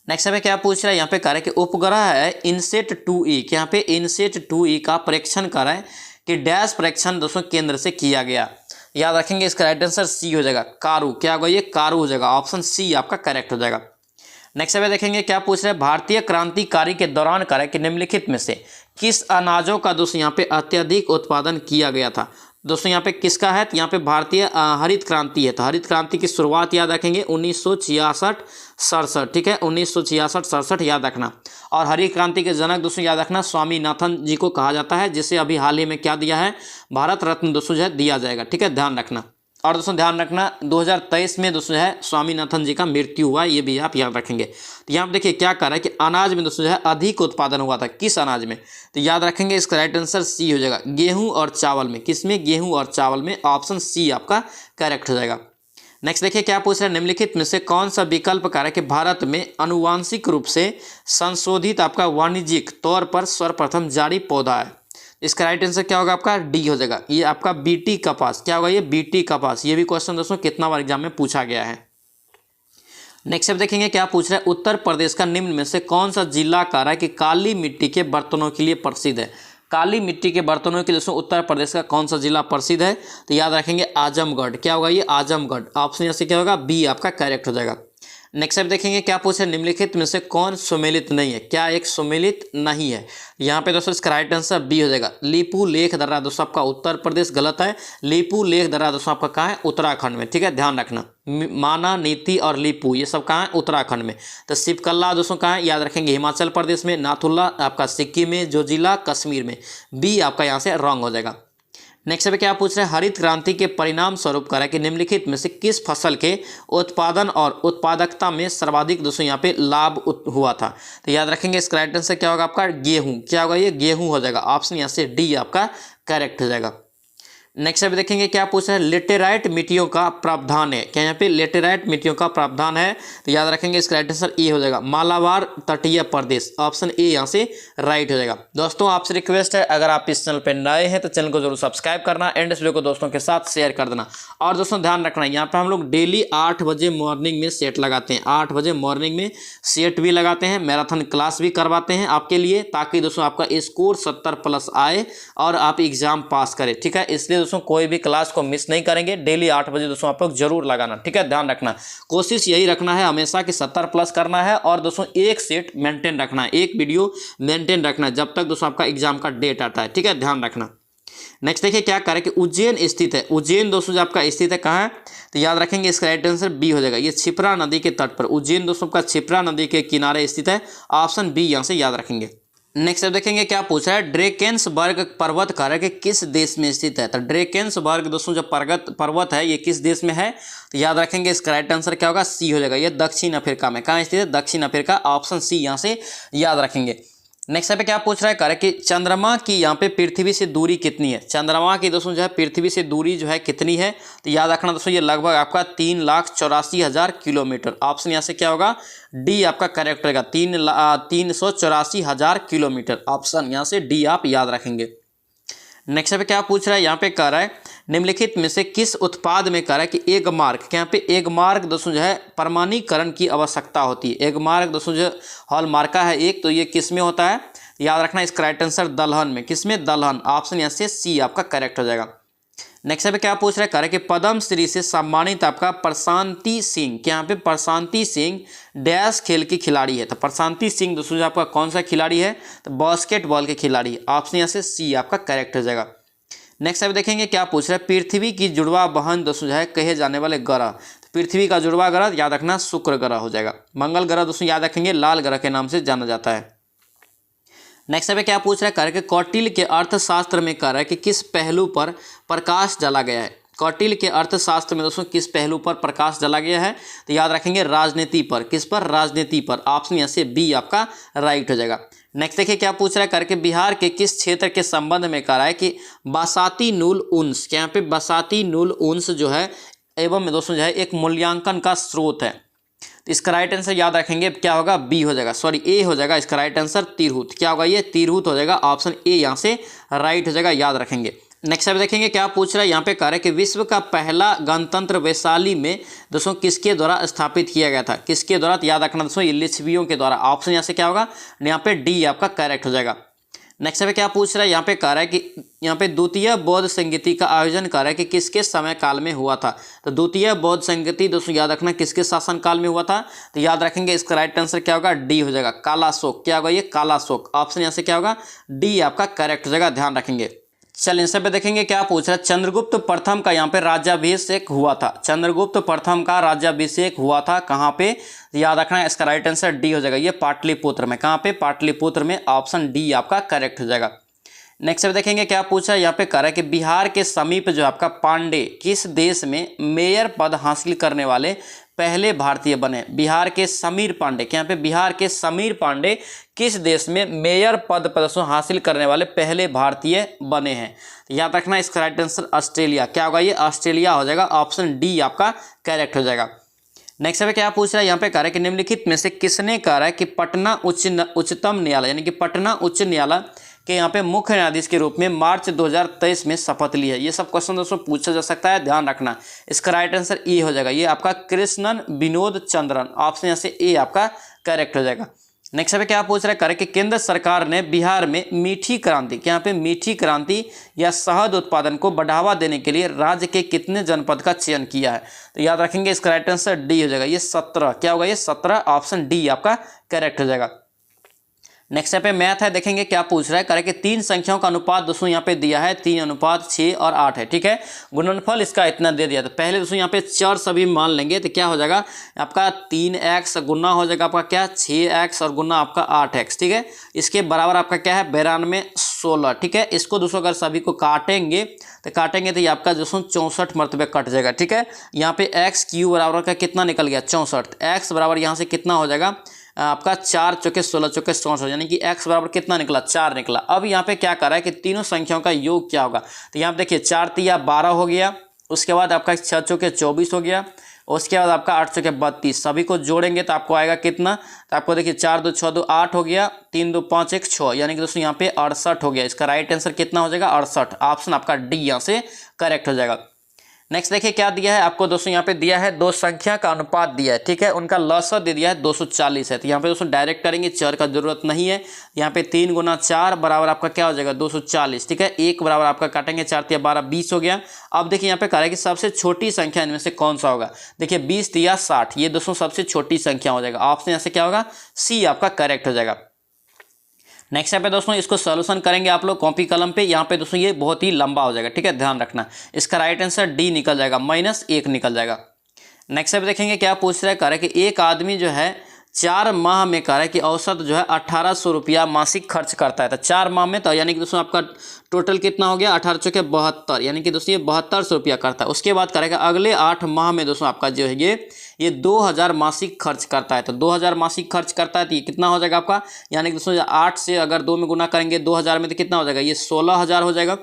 नेक्स्ट में क्या पूछ रहा है, यहाँ पे कह रहा है कि उपग्रह है इनसेट 2E, कि यहाँ पे इनसेट 2E का परीक्षण कर रहा है कि डैश परीक्षण दोस्तों केंद्र से किया गया, याद रखेंगे इसका राइट आंसर सी हो जाएगा कारू, क्या होगा ये कारू हो जाएगा, ऑप्शन सी आपका करेक्ट हो जाएगा। नेक्स्ट में देखेंगे क्या पूछ रहे हैं, भारतीय क्रांतिकारी के दौरान कह रहा है कि निम्नलिखित में से किस अनाजों का दोस्तों यहाँ पे अत्यधिक उत्पादन किया गया था। दोस्तों यहाँ पे किसका है, तो यहाँ पे भारतीय हरित क्रांति है, तो हरित क्रांति की शुरुआत याद रखेंगे 1966-67, ठीक है 1966-67 याद रखना। और हरित क्रांति के जनक दोस्तों याद रखना स्वामीनाथन जी को कहा जाता है, जिसे अभी हाल ही में क्या दिया है, भारत रत्न दोस्तों जो है दिया जाएगा, ठीक है ध्यान रखना। और दोस्तों ध्यान रखना 2023 में दोस्तों जो है स्वामीनाथन जी का मृत्यु हुआ, ये भी आप याद रखेंगे। तो यहाँ पे देखिए क्या कर रहा है कि अनाज में दोस्तों जो है अधिक उत्पादन हुआ था, किस अनाज में, तो याद रखेंगे इसका राइट आंसर सी हो जाएगा, गेहूं और चावल में, किसमें गेहूं और चावल में, ऑप्शन सी आपका करेक्ट हो जाएगा। नेक्स्ट देखिए क्या पूछ रहा है, निम्नलिखित में से कौन सा विकल्प कह रहा है कि भारत में अनुवांशिक रूप से संशोधित आपका वाणिज्यिक तौर पर सर्वप्रथम जारी पौधा है। इसका राइट आंसर क्या होगा आपका डी हो जाएगा, ये आपका बीटी कपास, क्या होगा ये बीटी कपास, ये भी क्वेश्चन दोस्तों कितना बार एग्जाम में पूछा गया है। नेक्स्ट अब देखेंगे क्या पूछ रहा है, उत्तर प्रदेश का निम्न में से कौन सा जिला कह रहा है कि काली मिट्टी के बर्तनों के लिए प्रसिद्ध है। काली मिट्टी के बर्तनों के लिए दोस्तों उत्तर प्रदेश का कौन सा जिला प्रसिद्ध है, तो याद रखेंगे आजमगढ़, क्या होगा ये आजमगढ़, ऑप्शन यहाँ से क्या होगा बी आपका करेक्ट हो जाएगा। नेक्स्ट अब देखेंगे क्या पूछे, निम्नलिखित में से कौन सुमेलित नहीं है, क्या एक सुमेलित नहीं है, यहाँ पे दोस्तों इसका राइट आंसर बी हो जाएगा, लीपू लेख दर्रा दोस्तों आपका उत्तर प्रदेश गलत है, लीपू लेख दर्रा दोस्तों आपका कहाँ है उत्तराखंड में, ठीक है ध्यान रखना। माना, नीति और लीपू ये सब कहाँ है उत्तराखंड में। तो सिपकल्ला दोस्तों कहाँ है, याद रखेंगे हिमाचल प्रदेश में, नाथुल्ला आपका सिक्किम में, जोजिला कश्मीर में, बी आपका यहाँ से रॉन्ग हो जाएगा। नेक्स्ट पे क्या पूछ रहे हैं, हरित क्रांति के परिणाम स्वरूप करा कि निम्नलिखित में से किस फसल के उत्पादन और उत्पादकता में सर्वाधिक दोस्तों यहाँ पे लाभ हुआ था। तो याद रखेंगे इसका राइट आंसर क्या होगा आपका गेहूं, क्या होगा ये गेहूं हो जाएगा, ऑप्शन यहाँ से डी आपका करेक्ट हो जाएगा। नेक्स्ट अब देखेंगे क्या पूछ रहे हैं, लेटेराइट मिट्टियों का प्रावधान है, क्या यहाँ पे लेटेराइट मिट्टियों का प्रावधान है, तो याद रखेंगे इसका राइट आंसर ए हो जाएगा मालाबार तटीय प्रदेश, ऑप्शन ए यहाँ से राइट हो जाएगा। दोस्तों आपसे रिक्वेस्ट है अगर आप इस चैनल पर नए हैं तो चैनल को जरूर सब्सक्राइब करना एंड इस वीडियो को दोस्तों के साथ शेयर कर देना। और दोस्तों ध्यान रखना यहाँ पर हम लोग डेली 8 बजे मॉर्निंग में सेट लगाते हैं, 8 बजे मॉर्निंग में सेट भी लगाते हैं, मैराथन क्लास भी करवाते हैं आपके लिए, ताकि दोस्तों आपका स्कोर 70+ आए और आप एग्जाम पास करें, ठीक है। इसलिए दोस्तों कोई भी क्लास को मिस नहीं करेंगे, डेली 8 बजे दोस्तों आप लोग जरूर लगाना, ठीक है ध्यान रखना। कोशिश यही रखना है हमेशा कि 70+ करना है और दोस्तों एक सेट मेंटेन रखना है, एक वीडियो मेंटेन रखना है जब तक दोस्तों आपका एग्जाम का डेट आता है, ठीक है ध्यान रखना। नेक्स्ट देखिए क्या करें कि उज्जैन स्थित है, उज्जैन दोस्तों जो आपका स्थित है कहाँ है, तो याद रखेंगे इसका राइट आंसर बी हो जाएगा, ये क्षिप्रा नदी के तट पर, उज्जैन दोस्तों का क्षिप्रा नदी के किनारे स्थित है, ऑप्शन बी यहाँ से याद रखेंगे। नेक्स्ट अब देखेंगे क्या पूछा है, ड्रेकेंसबर्ग पर्वत कह रहा है कि किस देश में स्थित है। तो ड्रेकेंसबर्ग दोस्तों जो पर्वत है ये किस देश में है, तो याद रखेंगे इसका राइट आंसर क्या होगा सी हो जाएगा, ये दक्षिण अफ्रीका में, कहाँ स्थित है दक्षिण अफ्रीका, ऑप्शन सी यहाँ से याद रखेंगे। नेक्स्ट पे क्या पूछ रहा है करें कि चंद्रमा की यहाँ पे पृथ्वी से दूरी कितनी है। चंद्रमा की दोस्तों जो है पृथ्वी से दूरी जो है कितनी है, तो याद रखना दोस्तों ये लगभग आपका 3,84,000 किलोमीटर। ऑप्शन यहाँ से क्या होगा, डी आपका करेक्ट रहेगा, 384,000 किलोमीटर। ऑप्शन यहाँ से डी आप याद रखेंगे। नेक्स्ट पे क्या पूछ रहा है, यहाँ पे कह रहा है निम्नलिखित में से किस उत्पाद में कह रहा है कि एग मार्क, यहाँ पे एग मार्क दोस्तों जो है प्रमाणीकरण की आवश्यकता होती है। एग मार्क दोस्तों जो हॉल मार्का है एक, तो ये किस में होता है, याद रखना इसका राइट आंसर दलहन में। किसमें, दलहन। ऑप्शन यहाँ से सी आपका करेक्ट हो जाएगा। नेक्स्ट पे क्या पूछ रहा है, कह रहा है कि पद्म श्री से सम्मानित आपका प्रशांति सिंह, कि यहाँ पे प्रशांति सिंह डैश खेल की खिलाड़ी है। तो प्रशांति सिंह दोस्तों आपका कौन सा खिलाड़ी है, तो बास्केटबॉल के खिलाड़ी है। ऑप्शन यहाँ से सी आपका करेक्ट हो जाएगा। नेक्स्ट अब देखेंगे क्या पूछ रहा है, पृथ्वी की जुड़वा बहन दोस्तों है कहे जाने वाले ग्रह। तो पृथ्वी का जुड़वा ग्रह याद रखना शुक्र ग्रह हो जाएगा। मंगल ग्रह दोस्तों याद रखेंगे लाल ग्रह के नाम से जाना जाता है। नेक्स्ट पे क्या पूछ रहा है, कह रहा है कि कौटिल्य के अर्थशास्त्र में कह रहा है कि किस पहलू पर प्रकाश डाला गया है। कौटिल्य के अर्थशास्त्र में दोस्तों किस पहलू पर प्रकाश डाला गया है, तो याद रखेंगे राजनीति पर। किस पर, राजनीति पर। ऑप्शन यहाँ से बी आपका राइट हो जाएगा। नेक्स्ट देखिए क्या पूछ रहा है, करके बिहार के किस क्षेत्र के संबंध में कह रहा है कि बसाती नूल उन्स, यहाँ पे बसाती नूल उन्स जो है एवं दोस्तों जो है एक मूल्यांकन का स्रोत है। तो इसका राइट आंसर याद रखेंगे क्या होगा, बी हो जाएगा, सॉरी ए हो जाएगा। इसका राइट आंसर तिरहुत, क्या होगा ये, तिरहुत हो जाएगा। ऑप्शन ए यहाँ से राइट हो जाएगा, याद रखेंगे। नेक्स्ट अब देखेंगे क्या पूछ रहा है, यहाँ पे कह रहा है कि विश्व का पहला गणतंत्र वैशाली में दोस्तों किसके द्वारा स्थापित किया गया था। किसके द्वारा, तो याद रखना दोस्तों ये लिच्छवियों के द्वारा। ऑप्शन यहाँ से क्या होगा, यहाँ पे डी आपका करेक्ट हो जाएगा। नेक्स्ट पे क्या पूछ रहा है, यहाँ पे कह रहा है कि यहाँ पे द्वितीय बौद्ध संगीति का आयोजन कर रहा है कि किसके समय काल में हुआ था। तो द्वितीय बौद्ध संगीति दोस्तों याद रखना किसके शासन काल में हुआ था, तो याद रखेंगे इसका राइट आंसर क्या होगा, डी हो जाएगा, कालाशोक। क्या होगा ये, कालाशोक। ऑप्शन यहाँ से क्या होगा, डी आपका करेक्ट हो जाएगा, ध्यान रखेंगे। चलिए इनसे पे देखेंगे क्या पूछ रहा है, चंद्रगुप्त प्रथम का यहाँ पे राज्याभिषेक हुआ था। चंद्रगुप्त प्रथम का राज्याभिषेक हुआ था कहाँ पे, याद रखना है इसका राइट आंसर डी हो जाएगा, ये पाटलिपुत्र में। कहाँ पे, पाटलिपुत्र में। ऑप्शन डी आपका करेक्ट हो जाएगा। नेक्स्ट देखेंगे क्या पूछा है, यहाँ पे कह रहा है कि बिहार के समीप जो आपका पांडे किस देश में मेयर पद हासिल करने वाले पहले भारतीय बने। बिहार के समीर पांडे, क्या यहाँ पे बिहार के समीर पांडे किस देश में मेयर पद हासिल करने वाले पहले भारतीय बने हैं। तो याद रखना इसका राइट आंसर ऑस्ट्रेलिया। क्या होगा ये, ऑस्ट्रेलिया हो जाएगा। ऑप्शन डी आपका करेक्ट हो जाएगा। नेक्स्ट पे क्या पूछ रहा है, यहाँ पे कह रहा है कि निम्नलिखित में से किसने कह रहा है कि पटना उच्चतम न्यायालय यानी कि पटना उच्च न्यायालय के यहाँ पे मुख्य न्यायाधीश के रूप में मार्च 2023 में शपथ ली है। ये सब क्वेश्चन दोस्तों पूछा जा सकता है, ध्यान रखना। इसका राइट आंसर ए हो जाएगा, ये आपका कृष्णन विनोद चंद्रन। ऑप्शन यहाँ से ए आपका करेक्ट हो जाएगा। नेक्स्ट पे क्या पूछ रहा है, करें कि केंद्र सरकार ने बिहार में मीठी क्रांति, यहाँ पे मीठी क्रांति या शहद उत्पादन को बढ़ावा देने के लिए राज्य के कितने जनपद का चयन किया है। तो याद रखेंगे इसका राइट आंसर डी हो जाएगा, ये 17। क्या होगा ये, 17। ऑप्शन डी आपका करेक्ट हो जाएगा। नेक्स्ट पे मैथ है, देखेंगे क्या पूछ रहा है, करें कि 3 संख्याओं का अनुपात दोस्तों यहाँ पे दिया है 3:6 और 8 है, ठीक है। गुणनफल इसका इतना दे दिया, तो पहले दोस्तों यहाँ पे चर सभी मान लेंगे, तो क्या हो जाएगा आपका 3x गुना हो जाएगा आपका क्या 6x और गुना आपका 8x, ठीक है। इसके बराबर आपका क्या है 92 16, ठीक है। इसको दोस्तों अगर सभी को काटेंगे तो ये आपका दोस्तों 64 मरतबे कट जाएगा, ठीक है। यहाँ पे x³ बराबर का कितना निकल गया 64। x बराबर यहाँ से कितना हो जाएगा आपका 4 चौके 16 चौके 64, यानी कि x बराबर कितना निकला 4 निकला। अब यहाँ पे क्या कर रहा है कि तीनों संख्याओं का योग क्या होगा, तो यहाँ पे देखिए 4 तिया 12 हो गया, उसके बाद आपका 6 चौके 24 हो गया, उसके बाद आपका 8 चौके 32। सभी को जोड़ेंगे तो आपको आएगा कितना, तो आपको देखिए 4 2 6 2 8 हो गया, 3 2 5 1 6, यानी कि दोस्तों यहाँ पे 68 हो गया। इसका राइट आंसर कितना हो जाएगा 68। ऑप्शन आपका डी यहाँ से करेक्ट हो जाएगा। नेक्स्ट देखिए क्या दिया है आपको दोस्तों, यहाँ पे दिया है 2 संख्या का अनुपात दिया है, ठीक है। उनका लसर दे दिया है 240 है, तो यहाँ पे दोस्तों डायरेक्ट करेंगे, चर का जरूरत नहीं है। यहाँ पे 3 गुना 4 बराबर आपका क्या हो जाएगा 240, ठीक है। 1 बराबर आपका काटेंगे 4 तिया 12 20 हो गया। अब देखिए यहाँ पे कह रहा है कि सबसे छोटी संख्या इनमें से कौन सा होगा, देखिए 20 तिया 60, ये दोस्तों सबसे छोटी संख्या हो जाएगा। ऑप्शन यहाँ से क्या होगा सी आपका करेक्ट हो जाएगा। नेक्स्ट पे दोस्तों इसको सॉल्यूशन करेंगे आप लोग कॉपी कलम पे। यहाँ पे दोस्तों ये बहुत ही लंबा हो जाएगा, ठीक है, ध्यान रखना। इसका राइट आंसर डी निकल जाएगा, -1 निकल जाएगा। नेक्स्ट पे देखेंगे क्या पूछ रहा है, कह रहा है कि एक आदमी जो है 4 माह में कह रहा है कि औसत जो है 1800 रुपया मासिक खर्च करता है। तो 4 माह में तो यानी कि दोस्तों आपका टोटल कितना हो गया 18 चौके 72, यानी कि दोस्तों ये 7200 रुपया करता है। उसके बाद करेगा अगले 8 माह में दोस्तों आपका जो है ये 2000 मासिक खर्च करता है। तो 2000 मासिक खर्च करता है तो ये कितना हो जाएगा आपका, यानी कि दोस्तों 8 से अगर 2 में गुना करेंगे 2000 में तो कितना हो जाएगा, ये 16000 हो जाएगा,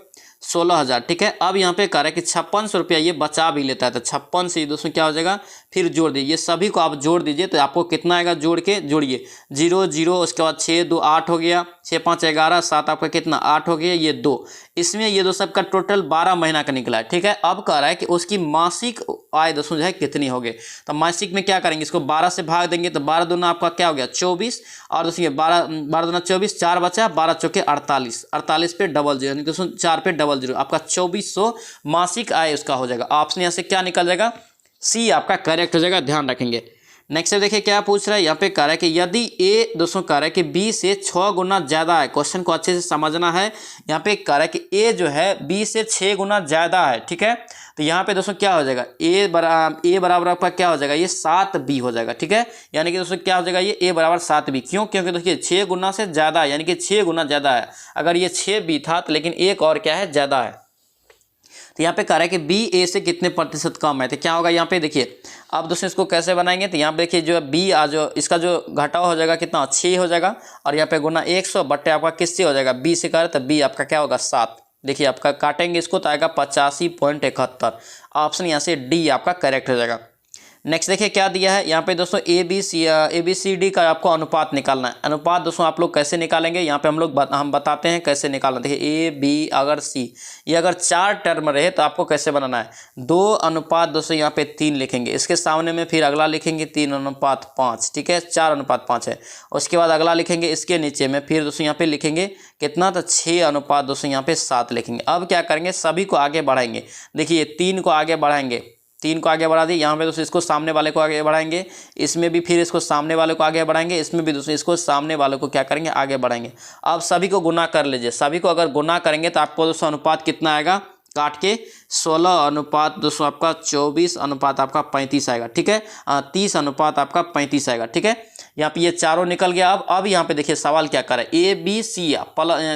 16000। ठीक है, अब यहाँ पे कह रहा है कि 5600 रुपया ये बचा भी लेता है। तो 56 से दोस्तों क्या हो जाएगा, फिर जोड़ दीजिए, ये सभी को आप जोड़ दीजिए तो आपको कितना आएगा, जोड़ के जोड़िए 0 0, उसके बाद 6 2 8 हो गया, 6 5 11, 7 आपका कितना 8 हो गया, ये 2, इसमें ये दोस्तों सबका टोटल 12 महीना का निकला है। ठीक है, अब कह रहा है कि उसकी मासिक आय दोस्तों जो है कितनी हो गई। तो मासिक में क्या करेंगे, इसको 12 से भाग देंगे तो 12 दूना आपका क्या हो गया 24, और दोस्तों ये 12 दूना 24, 4 बचा, 12 चौके 48, 48 पे डबल जीरो, यानी दोस्तों 4 पे डबल जीरो, आपका 2400 मासिक आय उसका हो जाएगा। ऑप्शन यहाँ से क्या निकल जाएगा, सी आपका करेक्ट हो जाएगा, ध्यान रखेंगे। नेक्स्ट देखिए क्या पूछ रहा है, यहाँ पे कह रहा है कि यदि ए दोस्तों कह रहा है कि बी से 6 गुना ज़्यादा है, क्वेश्चन को अच्छे से समझना है। यहाँ पे कह रहा है कि ए जो है बी से 6 गुना ज़्यादा है। ठीक है, तो यहाँ पे दोस्तों क्या हो जाएगा, ए बराबर आपका क्या हो जाएगा, ये 7b हो जाएगा। ठीक है, यानी कि दोस्तों क्या हो जाएगा, ये ए बराबर 7b, क्यों, क्योंकि देखिए 6 गुना से ज़्यादा है, यानी कि 6 गुना ज़्यादा है। अगर ये 6b था तो लेकिन एक और क्या है, ज़्यादा है। तो यहाँ पे कह रहा है कि बी ए से कितने प्रतिशत कम है, तो क्या होगा यहाँ पे देखिए। अब दोस्तों इसको कैसे बनाएंगे, तो यहाँ पे देखिए जो बी जो इसका जो घटाव हो जाएगा कितना 6 हो जाएगा, और यहाँ पे गुना 100 बट्टे आपका किससे हो जाएगा, बी से कर, तो बी आपका क्या होगा 7। देखिए आपका काटेंगे इसको तो आएगा 85.71। ऑप्शन यहाँ से डी आपका करेक्ट हो जाएगा। नेक्स्ट देखिए क्या दिया है यहाँ पे दोस्तों, ए बी सी डी का आपको अनुपात निकालना है। अनुपात दोस्तों आप लोग कैसे निकालेंगे, यहाँ पे हम बताते हैं कैसे निकालना। देखिए ए बी अगर सी ये अगर 4 टर्म रहे तो आपको कैसे बनाना है, 2 अनुपात दोस्तों यहाँ पे 3 लिखेंगे, इसके सामने में फिर अगला लिखेंगे 3 अनुपात 5। ठीक है, 4 अनुपात 5 है। उसके बाद अगला लिखेंगे इसके नीचे में फिर दोस्तों यहाँ पे लिखेंगे कितना, तो 6 अनुपात दोस्तों यहाँ पे 7 लिखेंगे। अब क्या करेंगे, सभी को आगे बढ़ाएंगे। देखिए 3 को आगे बढ़ाएंगे, 3 को आगे बढ़ा दी, यहाँ पे दोस्तों इसको सामने वाले को आगे बढ़ाएंगे, इसमें भी फिर इसको सामने वाले को आगे बढ़ाएंगे, इसमें भी दोस्तों इसको सामने वाले को क्या करेंगे, आगे बढ़ाएंगे। अब सभी को गुना कर लीजिए, सभी को अगर गुना करेंगे तो आपको दोस्तों अनुपात कितना आएगा, काट के 16 अनुपात दोस्तों आपका 24 अनुपात आपका 35 आएगा। ठीक है, 30 अनुपात आपका 35 आएगा। ठीक है, यहाँ पे ये चारों निकल गया। अब यहाँ पे देखिए सवाल क्या कर रहा है, ए बी सी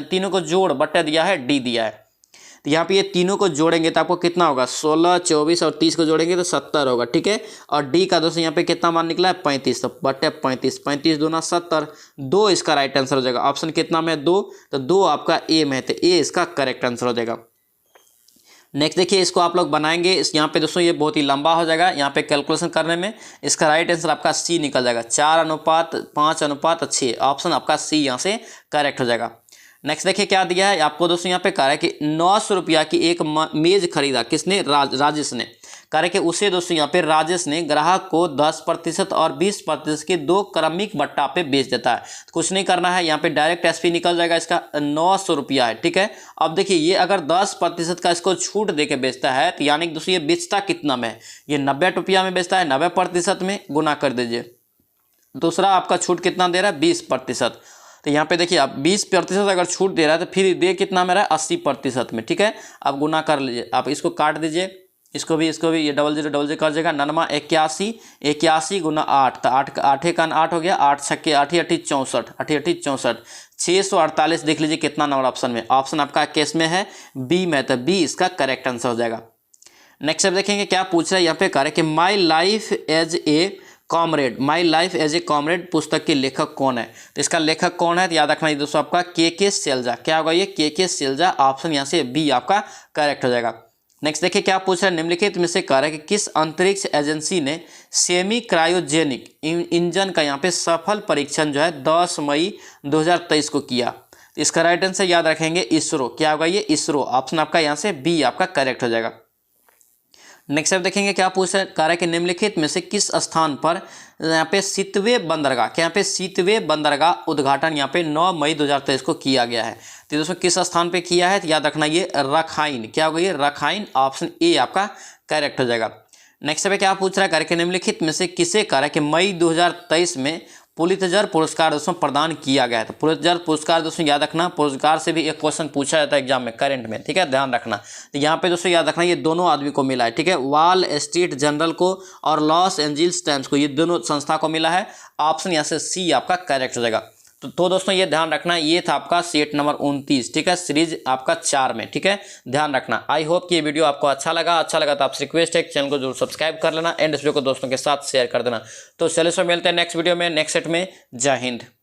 तीनों को जोड़ बट्टे दिया है, डी दिया है। तो यहाँ पे ये तीनों को जोड़ेंगे तो आपको कितना होगा, 16 24 और 30 को जोड़ेंगे तो 70 होगा। ठीक है, और डी का दोस्तों यहाँ पे कितना मान निकला है 35, तो बटे 35, 35 दूना 70, 2 इसका राइट आंसर हो जाएगा। ऑप्शन कितना में 2, तो 2 आपका ए में है, तो ए इसका करेक्ट आंसर हो जाएगा। नेक्स्ट देखिए इसको आप लोग बनाएंगे, इस यहाँ पे दोस्तों ये बहुत ही लंबा हो जाएगा, यहाँ पे कैलकुलेशन करने में इसका राइट आंसर आपका सी निकल जाएगा, 4 अनुपात 5 अनुपात 6। ऑप्शन आपका सी यहाँ से करेक्ट हो जाएगा। नेक्स्ट देखिए क्या दिया है आपको दोस्तों, यहाँ पे कह रहा है कि 900 रुपया की एक मेज खरीदा, किसने, राजेश ने। कह रहे कि उसे दोस्तों यहाँ पे राजेश ने ग्राहक को 10% और 20% के 2 क्रमिक बट्टा पे बेच देता है। तो कुछ नहीं करना है, यहाँ पे डायरेक्ट एसपी निकल जाएगा, इसका 900 रुपया है। ठीक है, अब देखिए ये अगर 10% का इसको छूट दे के बेचता है तो यानी कि दोस्तों ये बेचता कितना में, ये 90 रुपया में बेचता है, 90% में गुना कर दीजिए। दूसरा आपका छूट कितना दे रहा है, 20%। तो यहाँ पे देखिए आप 20% अगर छूट दे रहा है तो फिर दे कितना में रहा है, 80% में। ठीक है, आप गुना कर लीजिए, आप इसको काट दीजिए, इसको भी ये डबल जीरो कर जाएगा, 89 81 गुना 8, तो 8 का 8 हो गया, 8 छक्के 8 8 64, 8 8 64, 648 देख लीजिए कितना नंबर ऑप्शन में। ऑप्शन आपका केस में है बी में, तो बी इसका करेक्ट आंसर हो जाएगा। नेक्स्ट अब देखेंगे क्या पूछ रहा है, यहाँ पे कह रहे कि my life as a comrade, my life as a comrade पुस्तक के लेखक कौन है। तो इसका लेखक कौन है, तो याद रखना दोस्तों आपका के सेल्जा। क्या होगा ये, के सेल्जा। ऑप्शन यहाँ से बी आपका करेक्ट हो जाएगा। नेक्स्ट देखिए क्या पूछ रहा है, निम्नलिखित में से कह रहा है कि किस अंतरिक्ष एजेंसी ने सेमी क्रायोजेनिक इंजन का यहाँ पे सफल परीक्षण जो है 10 मई 2023 को किया। तो इसका राइट आंसर याद रखेंगे इसरो। क्या होगा ये, इसरो। ऑप्शन आपका यहाँ से बी आपका करेक्ट हो जाएगा। नेक्स्ट आप देखेंगे क्या पूछ रहा है, कह रहा है कि निम्नलिखित में से किस स्थान पर यहाँ पे सीतवे बंदरगाह, क्या यहाँ पे सीतवे बंदरगाह उद्घाटन यहाँ पे 9 मई 2023 को किया गया है। तो दोस्तों किस स्थान पे किया है, तो याद रखना ये रखाइन। क्या होगा ये, रखाइन। ऑप्शन ए आपका करेक्ट हो जाएगा। नेक्स्ट पे क्या पूछ रहा है, कह रहा है कि निम्नलिखित में से किसे कह रहा है कि मई 2023 में पुलित्जर पुरस्कार दोस्तों प्रदान किया गया है। तो पुलित्जर पुरस्कार दोस्तों याद रखना, पुरस्कार से भी एक क्वेश्चन पूछा जाता है एग्जाम में करंट में, ठीक है, ध्यान रखना। तो यहाँ पे दोस्तों याद रखना ये दोनों आदमी को मिला है, ठीक है, वॉल स्ट्रीट जर्नल को और लॉस एंजल्स टाइम्स को, ये दोनों संस्था को मिला है। ऑप्शन यहाँ से सी आपका करेक्ट हो जाएगा। तो दोस्तों ये ध्यान रखना, ये था आपका सेट नंबर 29, ठीक है, सीरीज आपका 4 में, ठीक है, ध्यान रखना। आई होप कि ये वीडियो आपको अच्छा लगा तो आपसे रिक्वेस्ट है कि चैनल को जरूर सब्सक्राइब कर लेना एंड इस वीडियो को दोस्तों के साथ शेयर कर देना। तो चलिए सो मिलते हैं नेक्स्ट वीडियो में, नेक्स्ट सेट में। जय हिंद।